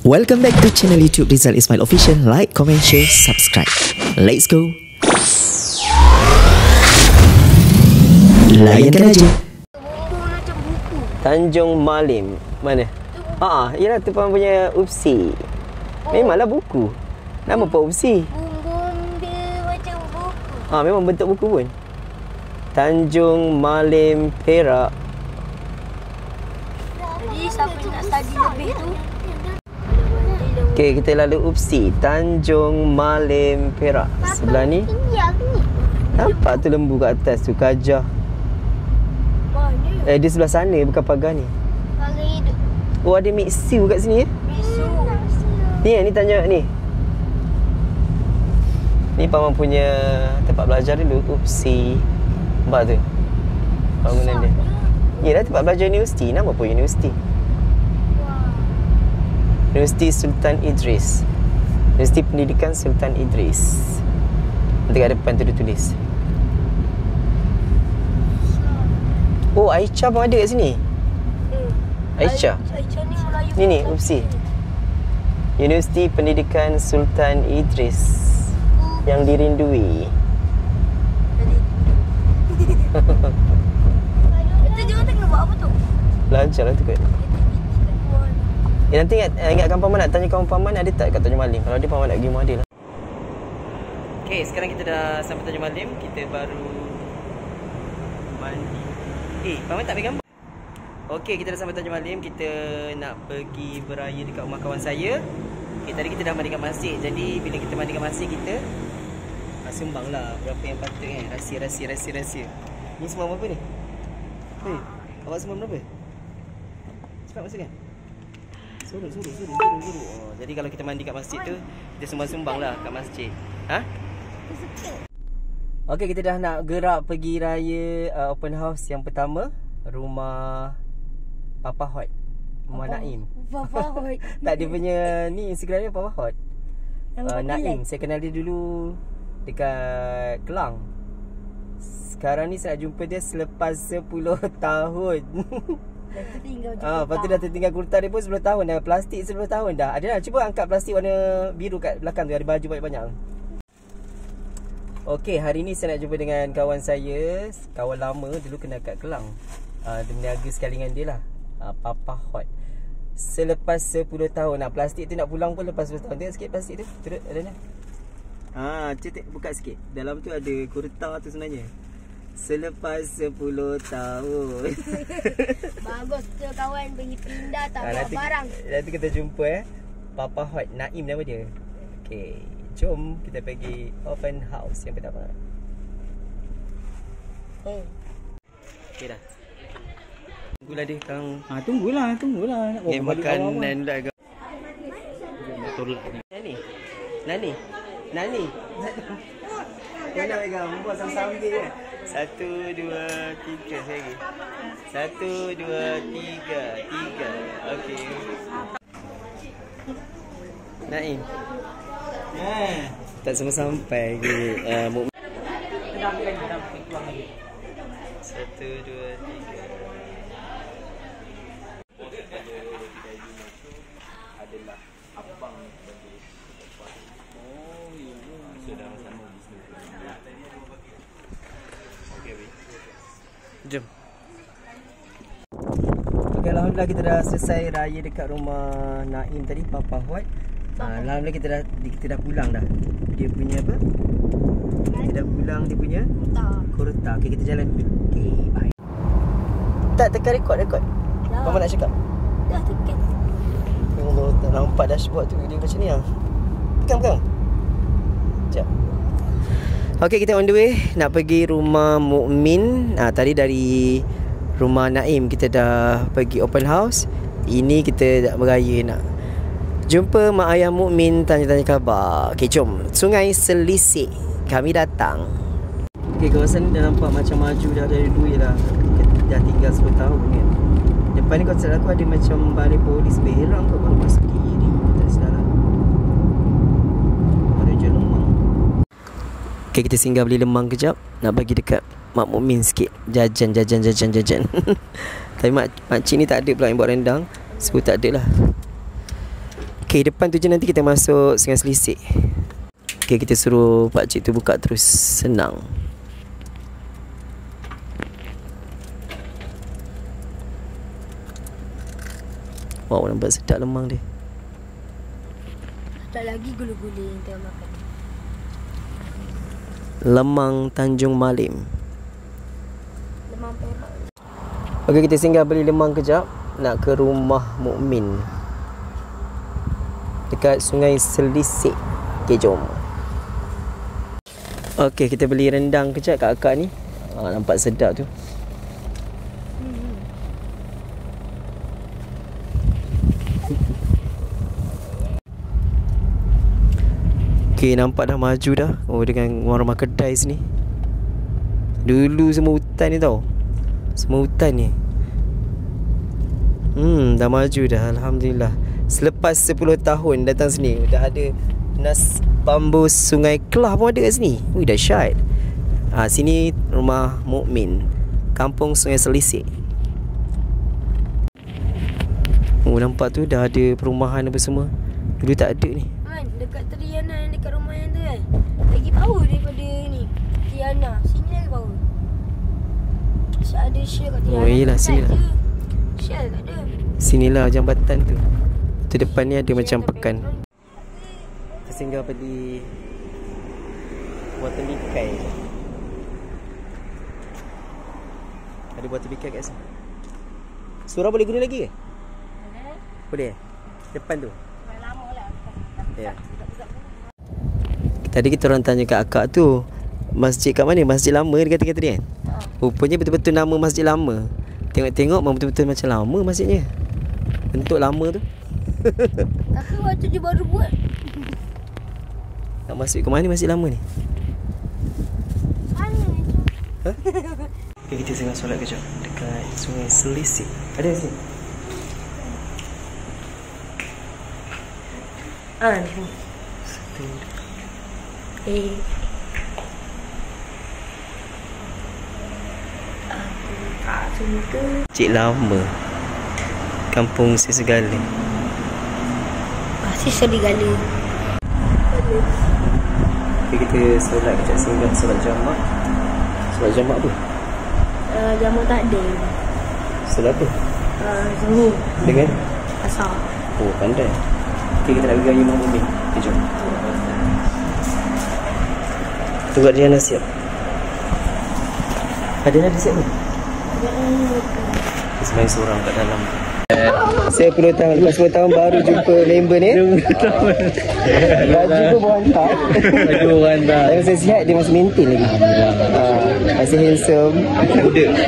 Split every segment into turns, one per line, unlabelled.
Welcome back to channel YouTube Rizal Ismail Official. Like, comment, share, subscribe. Let's go. Layankan aja.
Tanjung Malim. Mana? Yalah tu Puan punya Upsi. Memanglah buku. Nama Puan Upsi.
Bumbung dia macam buku.
Memang bentuk buku pun. Tanjung Malim, Perak.
Jadi siapa nak study lebih tu?
Okey, kita lalu Upsi. Tanjung Malim, Perak. Sebelah ni. Nampak tu lembu kat atas tu, gajah.
Mana?
Di sebelah sana, bukan pagar ni.
Pagar hidup.
Oh, ada Mixiu kat sini ya?
Bisu.
Ni Tanjung ni. Ni Paman punya tempat belajar dulu, Upsi. Nampak tu bangunan dia. Yelah tempat belajar universiti. Nama apa universiti? Universiti Sultan Idris. Universiti Pendidikan Sultan Idris. Nanti kat depan tu dia tulis. Oh, Aisyah pun ada kat sini. Aisyah.
Aisyah ni Melayu.
Ni Upsi. Universiti Pendidikan Sultan Idris yang dirindui.
Kita jangan tengok buat apa tu?
Belajar lah tu kot. Nanti ingatkan Paman nak tanya kawan Paman ada tak kat Tanjung Malim. Kalau ada Paman nak pergi Muadil lah. Okay, sekarang kita dah sampai Tanjung Malim. Kita baru mandi. Paman tak ambil gambar? Okay, kita dah sampai Tanjung Malim. Kita nak pergi beraya dekat rumah kawan saya. Okay, tadi kita dah mandi kat masjid. Jadi bila kita mandi kat masjid, kita sumbang lah berapa yang patut kan. Rahsia. Ni semua berapa ni? Awak semua berapa? Cepat masukkan. Suruh. Jadi kalau kita mandi kat masjid tu, kita sumbang lah kat masjid. Okey, kita dah nak gerak pergi raya open house yang pertama. Rumah Papa Hot, Rumah Naim.
Papa Hot.
Tak, dia punya ni Instagram dia Papa Hot. Naim, saya kenal dia dulu dekat Kelang. Sekarang ni saya nak jumpa dia selepas 10 tahun.
Dah tertinggal je.
Lepas tu dah tertinggal kurta dia pun 10 tahun dah. Plastik 10 tahun dah. Ada dah, cuba angkat plastik warna biru kat belakang tu. Ada baju banyak-banyak. Okey, hari ni saya nak jumpa dengan kawan saya. Kawan lama dulu kenal kat Kelang. Dia meniaga sekali dengan dia lah. Papa Hot. Selepas 10 tahun. Plastik tu nak pulang pun lepas 10 tahun. Tengok sikit plastik tu. Turut ada ni. Cetek buka sikit. Dalam tu ada kurta tu sebenarnya. Selepas 10 tahun.
Bagus tu kawan pergi pindah tak bawa barang.
Nanti kita jumpa Papa Hot, Naim nama dia. Okey, jom kita pergi open house yang pertama. Okey dah. Tunggulah dia kang.
Tunggulah. Nak
bawa makanan pula agak. Nani. Kena pegang, buat sambil je. 1, 2, 3 sekali. 1, 2, 3. Okey. Naim. Tak semua sampai ke. 1, 2, 3. Adalah abang bagi. Sudah sama bisnes. Jom. Okay, alhamdulillah kita dah selesai raya dekat rumah Naim tadi, Papa Hot. Alhamdulillah kita dah pulang dah. Dia punya apa? Kita dah pulang dia punya kurta. Okay, kita jalan dulu. Okay, bye. Tak tekan rekod. Mama nak cakap.
Dah tekan.
Tengok tak nampak dashboard tu dia macam ni lah. Pegang. Sekejap. Okay, kita on the way nak pergi rumah Mukmin. Tadi dari rumah Naim kita dah pergi open house. Ini kita nak beraya nak jumpa mak ayah Mukmin, tanya-tanya khabar. Okay, jom. Sungai Selisik kami datang. Okay, kawasan ni dah nampak macam maju dah dari dulu je lah. Dah tinggal 10 tahun kan. Depan ni kalau salah aku ada macam balai polis Berang kau baru masuk kiri. Tak salah. Ada je lemang. Okay, kita singgah beli lemang kejap. Nak bagi dekat Mak Mukmin sikit. Jajan. Tapi makcik ni tak ada pula yang buat rendang. Sebut tak ada lah. Okay, depan tu je nanti kita masuk Sungai Selisik. Okay, kita suruh pakcik tu buka terus. Senang. Wow, nampak sedap lemang dia.
Tak lagi gula-gula yang tengah makan.
Lemang Tanjung Malim.
Lemang Perak.
Okey, kita singgah beli lemang kejap. Nak ke rumah Mukmin dekat Sungai Selisik. Okay, jom. Okey, kita beli rendang kejap kat akak ni. Nampak sedap tu. Okay, nampak dah maju dah. Oh, dengan warung kedai sini. Dulu semua hutan ni tau. Semua hutan ni. Dah maju dah, alhamdulillah. Selepas 10 tahun datang sini, dah ada nas bambu Sungai Kelah pun ada kat sini. Ui, dahsyat. Sini rumah Mukmin, kampung Sungai Selisik. Oh, nampak tu dah ada perumahan apa semua. Dulu tak ada ni.
Man, dekat Triana yang dekat rumah yang tu kan, lagi power daripada ni Triana. Sini lagi power. Syah ada share kat Triana.
Oh, yelah, sini lah.
Share tak ada.
Sinilah jambatan tu. Tu depan ni ada macam pekan. Kita singgah beli botol bikai. Ada botol bikai kat sini. Surah boleh guna lagi ke? Boleh? Depan tu?
Lama lah.
Ya. Tadi kita orang tanya kat akak tu, masjid kat mana? Masjid lama dia kata tadi kan? Rupanya betul-betul nama masjid lama. Tengok-tengok memang betul-betul macam lama masjidnya. Bentuk lama tu.
Tapi waktu je baru buat.
Nak masuk ke mana masjid lama ni?
Sana tu.
Okay, kita tengah solat kejap dekat Sungai Selisik. Ada sini?
Ni. Aku tak suka.
Cik lama. Kampung Sesegala.
Pasti serigala.
Okay, kita solat kejap singgah solat jamak. Solat jamak apa?
Jamu tak ada.
Solat apa?
Sini.
Dengan?
Asal.
Oh, pandai. Okay, kita nak pergi dengan Imam Mukmin. Okay, jom. Tunggu Adriana siap. Adriana dah siap ni? Dia semain seorang kat dalam. Saya 10 tahun, lepas 10 tahun baru jumpa member ni. 10 tahun. Baju pun berantak. Baju berantak. Yang saya sihat, dia masih maintain lagi. Masih handsome.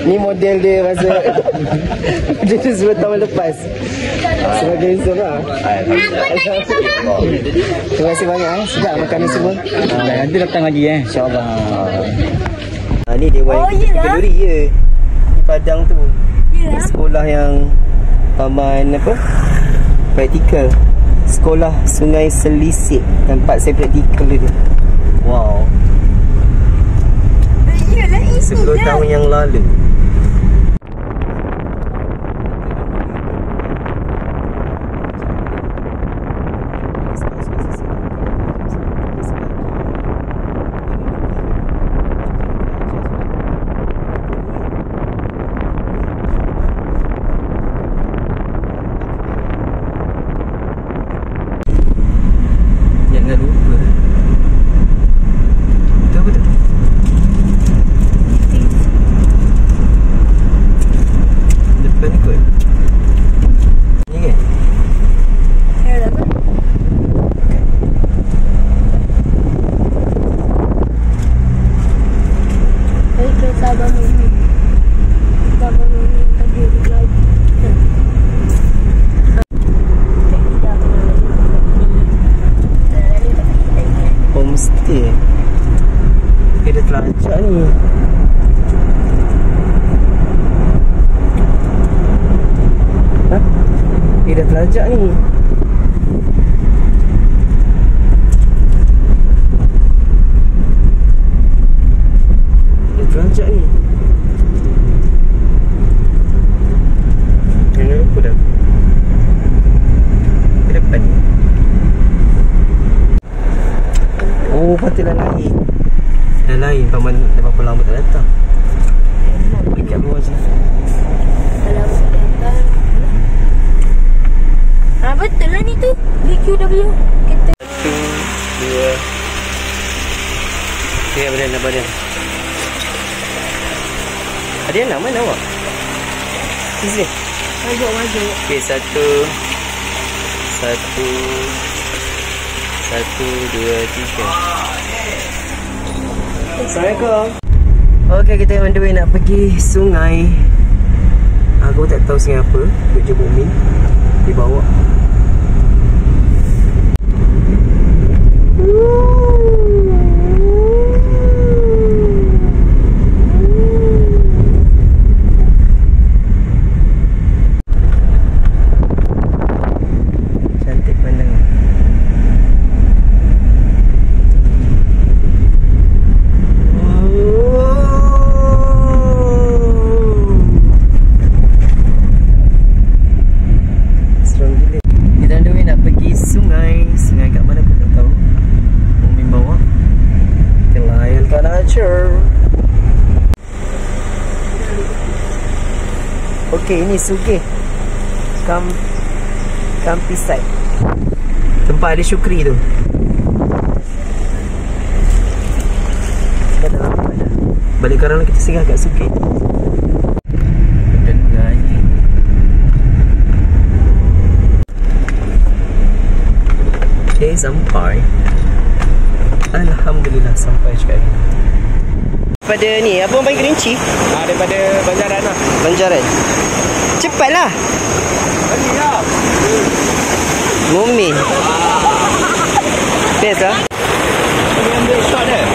Ni model dia masa dia tu 10 tahun lepas. Sebagai handsome lah. Terima kasih banyak. Sedap makan ni semua.
Nanti datang lagi
InsyaAllah. Ni Dewan Kenduri je. Di Padang tu. Sekolah yang paman apa? Praktikal. Sekolah Sungai Selisik. Tempat saya praktikal dia. Wow. 10 tahun yang lalu. Jangan lupa. Betul betul. Depan ni kot. Ni kan?
Ya dah apa? Hai kereta abang ini. Abang ini tadi lagi.
Homestay. Dia terlajak ni. Dia dah terlajak ni. Dia terlajak ni. Ini apa dah? Ke depan ni. lain. Paman dah berapa lama tak datang. Dekat bawah je.
Kalau datang. Betul lah ni tu. BQW. Kita
1, 2. Okay, badan. Adiana, mana awak? Sini.
Masuk.
Okay, 1, 2, 3. Assalamualaikum. Okay, kita on the way nak pergi sungai. Aku tak tahu sungai apa. Duk jemput Min dibawa. Okey, ini Sugih Countryside. Tempat ada Syukri tu. Kita dah lambat dah. Balik sekarang kita singgah kat Sugih. Dan guys, okay, sampai. Alhamdulillah sampai juga ini. Daripada ni, apa orang panggil kerinci?
Daripada Banjaran lah.
Banjaran. Cepatlah.
Bagi lah.
Mumin. Best lah.
Ini ambil shot dia.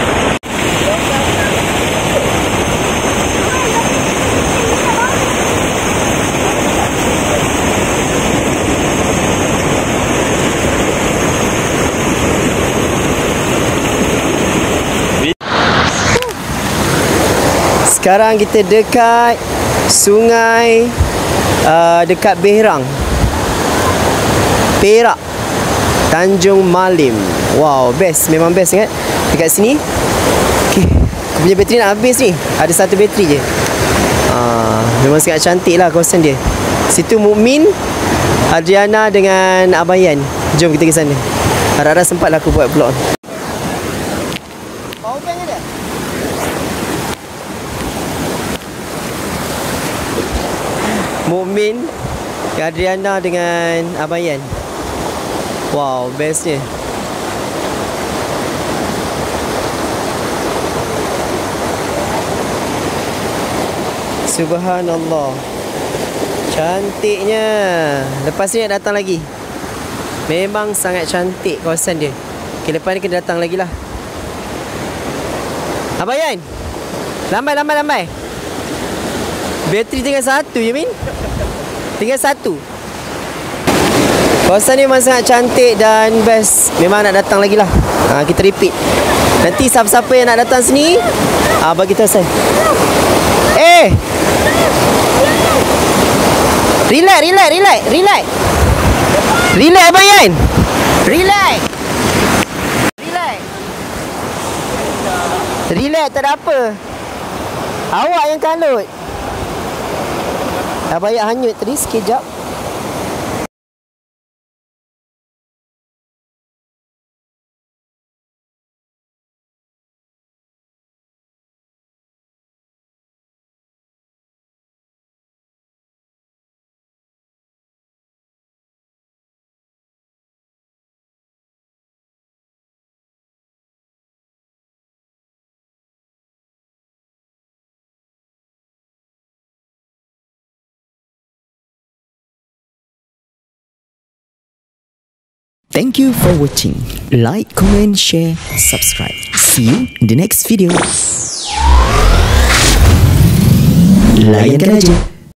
Sekarang kita dekat sungai dekat Berang, Perak, Tanjung Malim. Wow, best. Memang best sangat dekat sini. Okay, aku punya bateri nak habis ni. Ada satu bateri je. Memang sangat cantik lah kawasan dia. Situ Mukmin, Adriana dengan Abayan. Jom kita ke sana. Harap-harap sempat lah aku buat vlog. Powerbank ada? Mukmin, Adriana dengan Abayan. Wow, bestnya. Subhanallah. Cantiknya. Lepas ni nak datang lagi. Memang sangat cantik kawasan dia. Okay, lepas ni kita datang lagi lah. Abayan, lambai. Bateri tinggal satu je, Min. Tinggal satu. Kawasan ni memang sangat cantik dan best. Memang nak datang lagi lah. Kita repeat. Nanti siapa-siapa yang nak datang sini, bagi tahu saya. Relax Abayan. Relax, tak ada apa. Awak yang kalut. Abayan hanyut tadi sekejap.
Thank you for watching. Like, comment, share, subscribe. See you in the next video. Layankan aja.